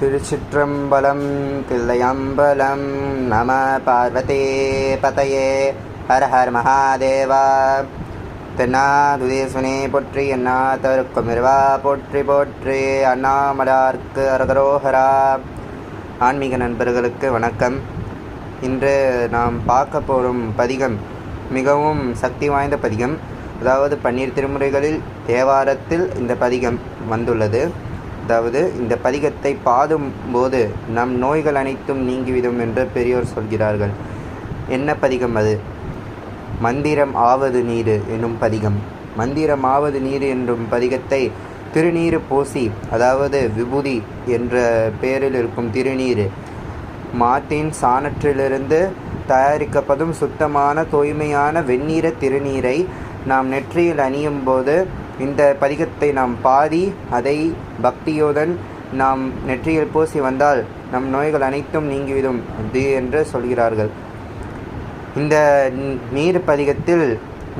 திருச்சிற்றம்பலம் தில்லையம்பலம். நம பார்வதி பதையே. ஹர ஹர மகாதேவா. தென்னாதுதேசுனே போற்றி, எண்ணாதவர்க்கும் இறைவா போற்றி போற்றி. அண்ணாமலார்க்கு அரகரோஹரா. ஆன்மீக நண்பர்களுக்கு வணக்கம். இன்று நாம் பார்க்க போகும் பதிகம் மிகவும் சக்தி வாய்ந்த பதிகம். அதாவது 12 திருமுறைகளில் தேவாரத்தில் இந்த பதிகம் வந்துள்ளது. அதாவது இந்த பதிகத்தை பாடும்போது நம் நோய்கள் அனைத்தும் நீங்கிவிடும் என்று பெரியோர் சொல்கிறார்கள். என்ன பதிகம் அது? மந்திரம் ஆவது நீரு என்னும் பதிகம். மந்திரம் ஆவது நீரு என்னும் பதிகத்தை திருநீறு பூசி, அதாவது விபூதி என்ற பெயரில் இருக்கும் திருநீரு, மாட்டின் சாணற்றிலிருந்து தயாரிக்கப்படும் சுத்தமான தூய்மையான வெந்நீர திருநீரை நாம் நெற்றியில் அணியும் போது இந்த பதிகத்தை நாம் பாடி அதை பக்தியுடன் நாம் நெற்றியில் பூசி வந்தால் நம் நோய்கள் அனைத்தும் நீங்கிவிடும் அது என்று சொல்கிறார்கள். இந்த நீர் பதிகத்தில்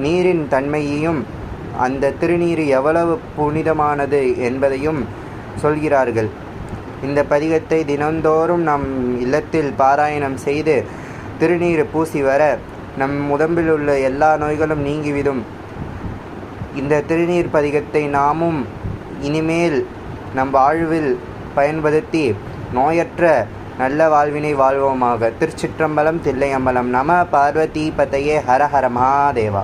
நீரின் தன்மையையும் அந்த திருநீர் எவ்வளவு புனிதமானது என்பதையும் சொல்கிறார்கள். இந்த பதிகத்தை தினந்தோறும் நம் இல்லத்தில் பாராயணம் செய்து திருநீர் பூசி வர நம் உடம்பில் உள்ள எல்லா நோய்களும் நீங்கிவிடும். இந்த திருநீர் பதிகத்தை நாமும் இனிமேல் நம் வாழ்வில் பயன்படுத்தி நோயற்ற நல்ல வாழ்வினை வாழ்வோமாக. திருச்சிற்றம்பலம் தில்லையம்பலம். நம பார்வதி பதையே. ஹர ஹர மகாதேவா.